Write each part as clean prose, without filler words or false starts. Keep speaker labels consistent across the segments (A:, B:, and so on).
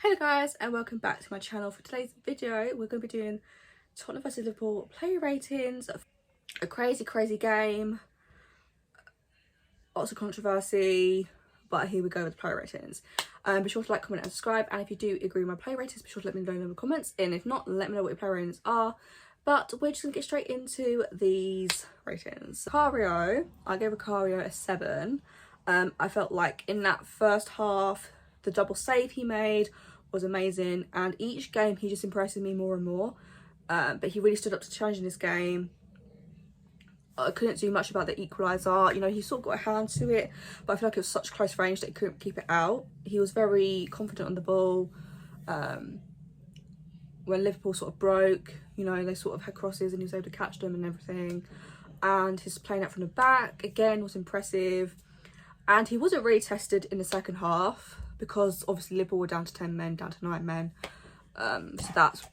A: Hello guys and welcome back to my channel. For today's video we're going to be doing Tottenham vs Liverpool player ratings. A crazy game, lots of controversy, but here we go with the player ratings. Be sure to like, comment and subscribe, and if you do agree with my player ratings be sure to let me know in the comments, and if not, let me know what your player ratings are. But we're just going to get straight into these ratings. Cario, I gave Cario a 7. I felt like in that first half the double save he made was amazing, and each game he just impresses me more and more. But he really stood up to the challenge in this game. I couldn't do much about the equaliser. You know, he sort of got a hand to it, but I feel like it was such close range that he couldn't keep it out. He was very confident on the ball. When Liverpool sort of broke, you know, they sort of had crosses and he was able to catch them and everything. And his playing out from the back, again, was impressive. And he wasn't really tested in the second half because obviously Liverpool were down to 10 men, down to 9 men. So that's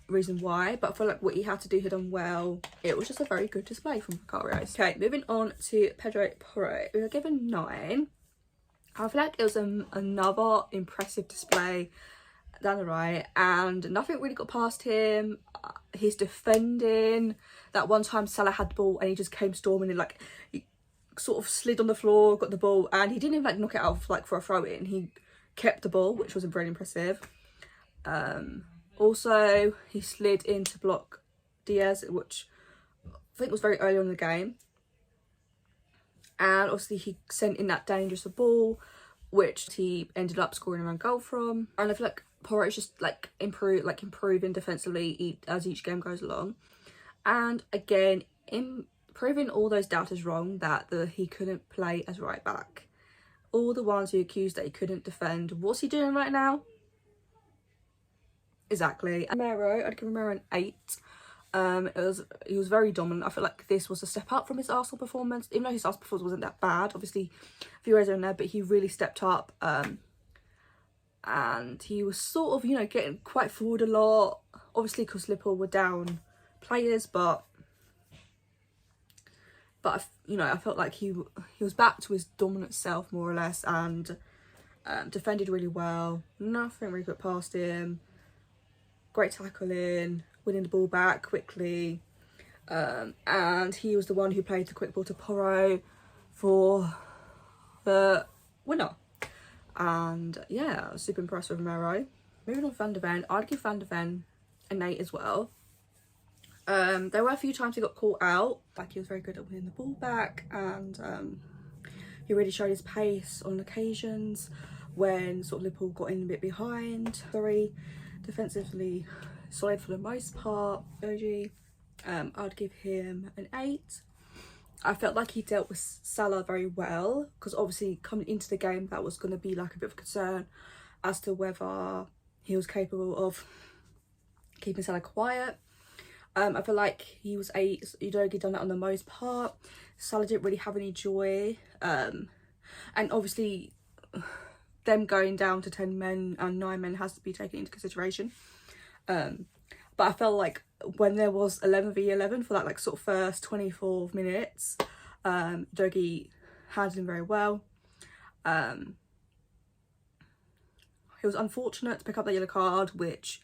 A: reason why. But I feel like what he had to do, he done well. It was just a very good display from Cario. Okay, moving on to Pedro Porro. We were given 9. I feel like it was another impressive display down the right, and nothing really got past him. His defending, that one time Salah had the ball and he just came storming in, like he sort of slid on the floor, got the ball, and he didn't even like knock it out like for a throw in. He kept the ball, which was very impressive. Also he slid in to block Diaz, which I think was very early on in the game, and obviously he sent in that dangerous ball which he ended up scoring a goal from. And I feel like Porro is just like improving defensively as each game goes along, and again proving all those doubters wrong that he couldn't play as right back. All the ones who accused that he couldn't defend, what's he doing right now? Exactly. Romero, I'd give Romero an 8. He was very dominant. I feel like this was a step up from his Arsenal performance, even though his Arsenal performance wasn't that bad. Obviously a few errors in there, but he really stepped up. And he was sort of, you know, getting quite forward a lot, obviously because Liverpool were down players, but you know, I felt like he was back to his dominant self more or less, and defended really well. Nothing really got past him. Great tackling, winning the ball back quickly, and he was the one who played the quick ball to Porro for the winner. And yeah, I was super impressed with Romero. Moving on to Van de Ven, I'd give Van de Ven an 8 as well. There were a few times he got caught out, like he was very good at winning the ball back, and he really showed his pace on occasions when sort of Liverpool got in a bit behind. Very defensively solid for the most part. OG, I'd give him an 8. I felt like he dealt with Salah very well, because obviously coming into the game that was going to be like a bit of a concern as to whether he was capable of keeping Salah quiet. I feel like he was 8. Udogie done that on the most part. Salah didn't really have any joy, and obviously them going down to 10 men and 9 men has to be taken into consideration. But I felt like when there was 11v11 for that like sort of first 24 minutes, Udogie handled him very well. He was unfortunate to pick up that yellow card, which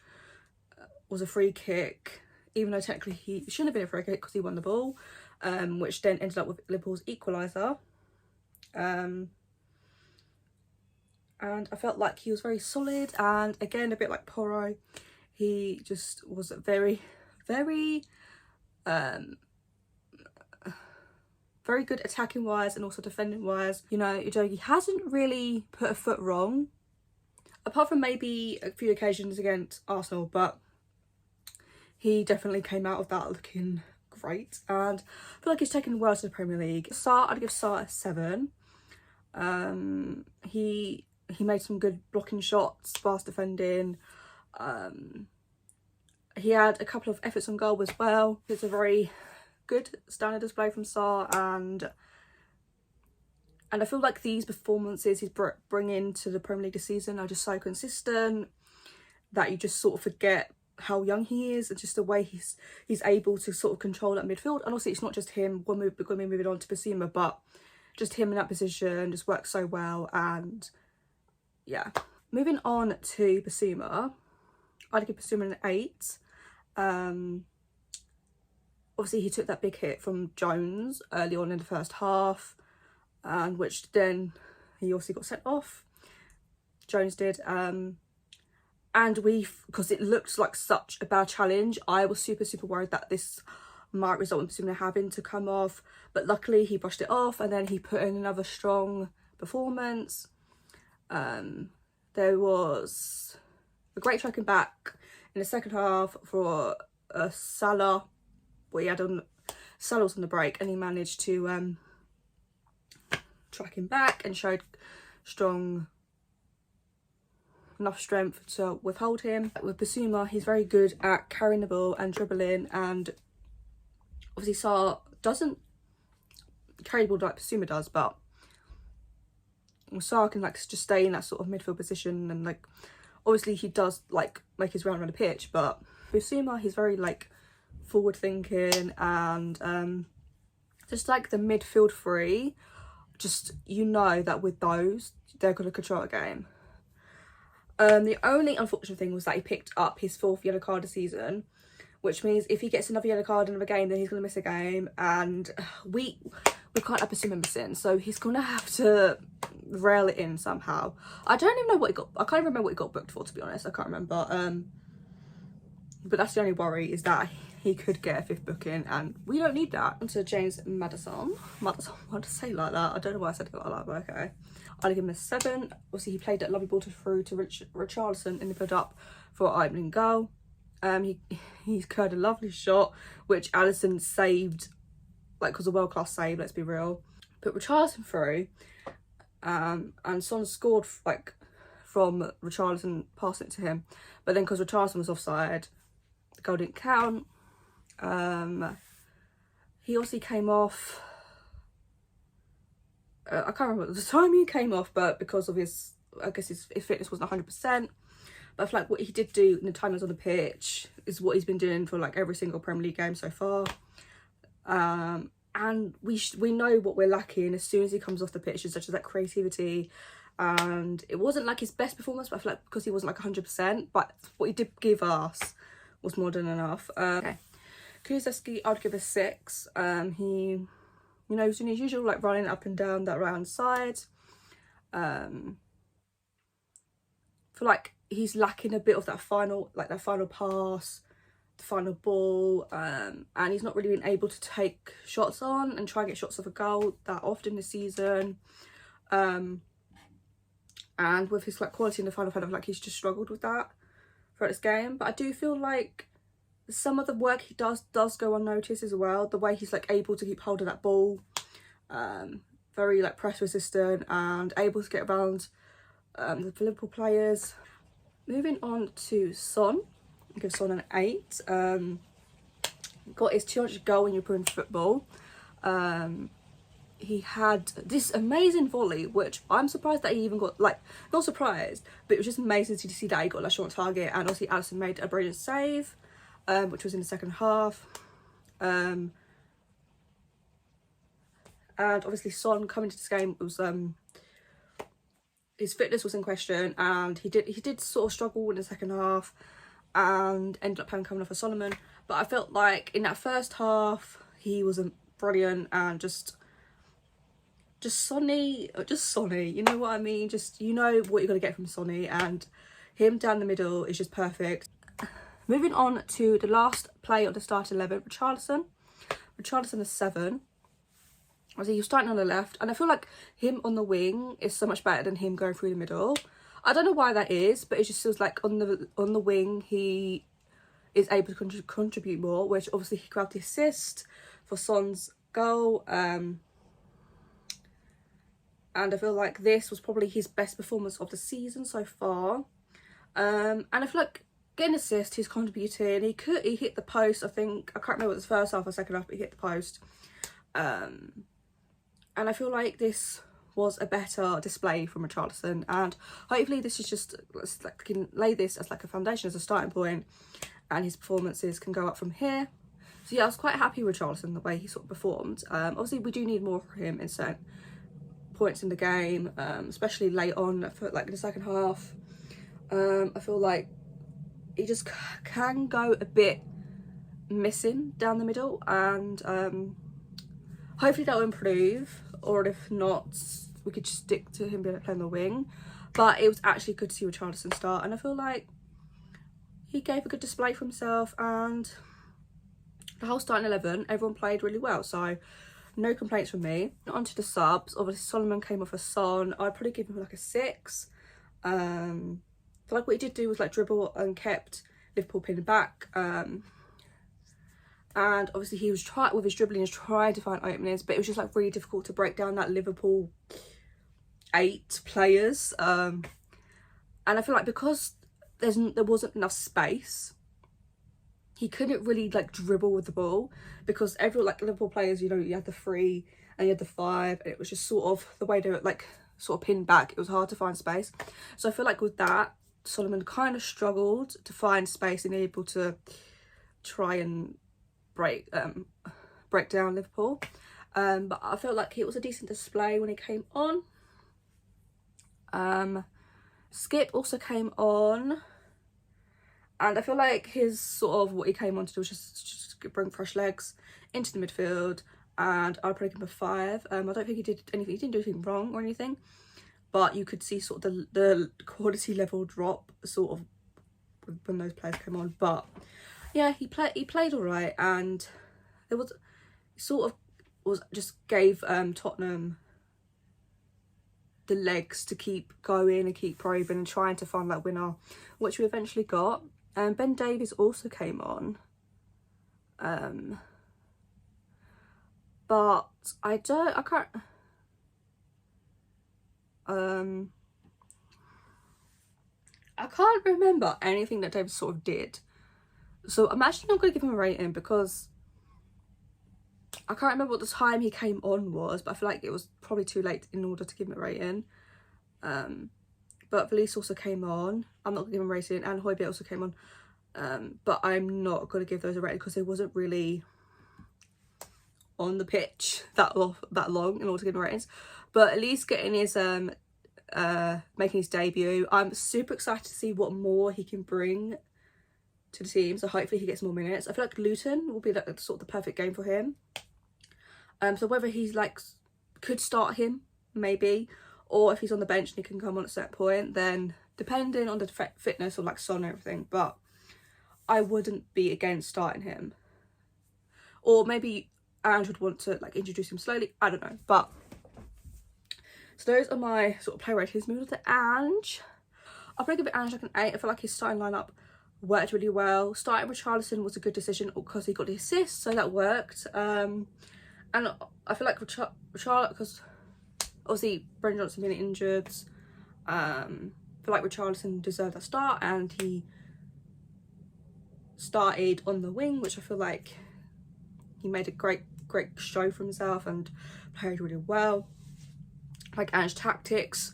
A: was a free kick, even though technically he shouldn't have been a free kick because he won the ball, which then ended up with Liverpool's equaliser. And I felt like he was very solid, and again a bit like Porro, he just was very good attacking wise and also defending wise. You know, Udogie hasn't really put a foot wrong, apart from maybe a few occasions against Arsenal, but he definitely came out of that looking great, and I feel like he's taken well to the Premier League. Sarr, I'd give Sarr a 7. He made some good blocking shots, fast defending. He had a couple of efforts on goal as well. It's a very good standard display from Sarr, and I feel like these performances he's bringing to the Premier League this season are just so consistent that you just sort of forget how young he is, and just the way he's able to sort of control that midfield. And also it's not just him, we're going to be moving on to Basima, but just him in that position just works so well. And yeah, Moving on to Basuma, I'd give Basuma an 8. Obviously he took that big hit from Jones early on in the first half, and which then he also got sent off. Jones did, and because it looked like such a bad challenge, I was super worried that this might result in Basuma having to come off, but luckily he brushed it off and then he put in another strong performance. There was a great tracking back in the second half for Salah. Salah was on the break and he managed to track him back and showed enough strength to withhold him. With Basuma, he's very good at carrying the ball and dribbling, and obviously Salah doesn't carry the ball like Basuma does, but Salah can like just stay in that sort of midfield position, and like obviously he does like make his round around the pitch, but Basuma, he's very like forward thinking, and just like the midfield three, just you know that with those they're going to control a game. The only unfortunate thing was that he picked up his 4th yellow card of the season, which means if he gets another yellow card in another game, then he's going to miss a game, and we can't have Basuma missing, so he's going to have to rail it in somehow. I don't even know what he got. I can't even remember what he got booked for, to be honest. I can't remember. But that's the only worry, is that he could get a 5th booking, and we don't need that. And to James Maddison, why to say like that? I don't know why I said it like that, but okay. I'd give him a 7. Obviously, he played that lovely ball through to Richarlison in the build-up for an opening goal. He's curled a lovely shot, which Alisson saved, like, was a world-class save, let's be real. Put Richarlison through, and Son scored, like, from Richarlison passing it to him. But then, because Richarlison was offside, the goal didn't count. He also came off... I can't remember the time he came off, but because of his, I guess his fitness wasn't 100%. But I feel like what he did do in the time he was on the pitch is what he's been doing for like every single Premier League game so far. And we know what we're lacking as soon as he comes off the pitch, such as that creativity. And it wasn't like his best performance, but I feel like because he wasn't like 100%, but what he did give us was more than enough. Okay, Kulusevski, I'd give a 6. You know, he's doing his usual, like, running up and down that right-hand side. I feel like he's lacking a bit of that final pass, the final ball, and he's not really been able to take shots on and try and get shots off a goal that often this season. And with his, like, quality in the final third, I feel like he's just struggled with that throughout this game. But I do feel like some of the work he does go unnoticed as well. The way he's like able to keep hold of that ball, very like press resistant and able to get around the Liverpool players. Moving on to Son, I'll give Son an 8. Got his 200th goal in European football. He had this amazing volley, which I'm surprised that he even got, like, not surprised, but it was just amazing to see that he got that shot on target. And obviously Alisson made a brilliant save, which was in the second half. And obviously Son coming to this game was his fitness was in question, and he did sort of struggle in the second half and ended up coming off for Solomon. But I felt like in that first half he was brilliant, and just Sonny, you know what I mean? Just, you know what you're going to get from Sonny, and him down the middle is just perfect. Moving on to the last play of the start 11, Richarlison a 7. Obviously, he was starting on the left, and I feel like him on the wing is so much better than him going through the middle. I don't know why that is, but it just feels like on the wing he is able to contribute more, which obviously he grabbed the assist for Son's goal. And I feel like this was probably his best performance of the season so far. And I feel like getting an assist, he's contributing. He hit the post, I think. I can't remember what it was, first half or second half, but he hit the post. And I feel like this was a better display from Richarlison, and hopefully this is just, like, can lay this as like a foundation, as a starting point, and his performances can go up from here. So yeah, I was quite happy with Richarlison, the way he sort of performed. Obviously we do need more for him in certain points in the game, especially late on, for like in the second half. I feel like he just can go a bit missing down the middle, and hopefully that will improve, or if not, we could just stick to him playing the wing. But it was actually good to see Richarlison start, and I feel like he gave a good display for himself, and the whole starting 11, everyone played really well, so no complaints from me. On to the subs. Obviously Solomon came off a Son. I'd probably give him like a 6. I feel like what he did do was like dribble and kept Liverpool pinning back, and obviously he was with his dribbling, he was trying to find openings, but it was just like really difficult to break down that Liverpool 8 players, and I feel like because there wasn't enough space, he couldn't really like dribble with the ball, because everyone, like Liverpool players, you know, you had the 3 and you had the 5, and it was just sort of the way they were like sort of pinned back, it was hard to find space. So I feel like with that, Solomon kind of struggled to find space and able to try and break down Liverpool, but I felt like it was a decent display when he came on. Skip also came on, and I feel like his sort of what he came on to do was just bring fresh legs into the midfield, and I'd probably give him a 5. I don't think he did anything, he didn't do anything wrong or anything, but you could see sort of the quality level drop sort of when those players came on. But yeah, he played all right, and there was just gave Tottenham the legs to keep going and keep probing and trying to find that winner, which we eventually got. And Ben Davies also came on, but I can't remember anything that Davies sort of did. So I'm actually not going to give him a rating, because I can't remember what the time he came on was, but I feel like it was probably too late in order to give him a rating. But Valise also came on. I'm not going to give him a rating, and Højbjerg also came on. But I'm not going to give those a rating, because they wasn't really on the pitch that long in order to give him ratings. But at least getting his making his debut, I'm super excited to see what more he can bring to the team, so hopefully he gets more minutes. I feel like Luton will be like sort of the perfect game for him. So whether he's like could start him maybe, or if he's on the bench and he can come on at a set point, then depending on the fitness of like Son and everything, but I wouldn't be against starting him. Or maybe Ange would want to like introduce him slowly, I don't know. But so those are my sort of play ratings. Moving on to Ange, I'll probably give it Ange like an 8. I feel like his starting lineup worked really well. Starting with Richarlison was a good decision because he got the assist, so that worked. And I feel like Richarlison, because obviously Brendan Johnson being injured, I feel like Richarlison deserved a start, and he started on the wing, which I feel like he made a great show for himself and played really well. Like Ange's tactics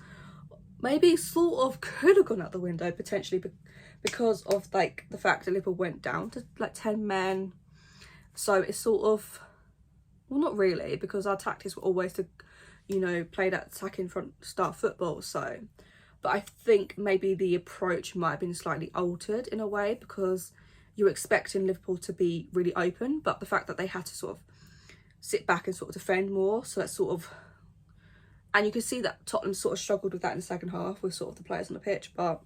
A: maybe sort of could have gone out the window potentially, because of like the fact that Liverpool went down to like 10 men. So it's sort of, well, not really, because our tactics were always to, you know, play that attacking front start football. So, but I think maybe the approach might have been slightly altered in a way, because you were expecting Liverpool to be really open, but the fact that they had to sort of sit back and sort of defend more, so that's sort of, and you can see that Tottenham sort of struggled with that in the second half with sort of the players on the pitch, but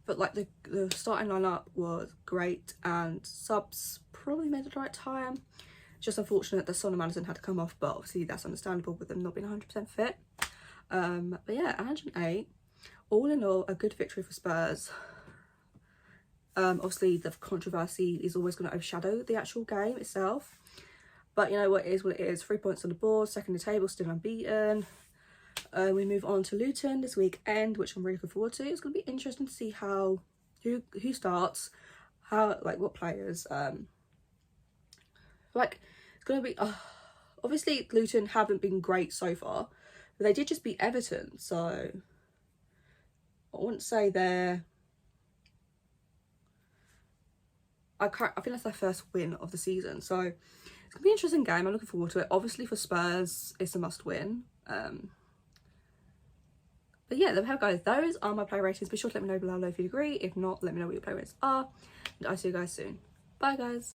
A: like the starting lineup was great, and subs probably made it the right time. Just unfortunate that Son and Madison had to come off, but obviously that's understandable with them not being 100% fit. But yeah, Ange an 8. All in all, a good victory for Spurs. Obviously the controversy is always going to overshadow the actual game itself, but you know what, it is what it is. 3 points on the board, second in the table, still unbeaten. We move on to Luton this weekend, which I'm really looking forward to. It's going to be interesting to see how who starts, how, like, what players. Like, it's going to be obviously Luton haven't been great so far, but they did just beat Everton, so I wouldn't say they're, I think that's their first win of the season, so it's gonna be an interesting game. I'm looking forward to it. Obviously for Spurs, it's a must win. But yeah, there we have, guys. Those are my play ratings. Be sure to let me know below if you agree. If not, let me know what your play ratings are. And I'll see you guys soon. Bye, guys.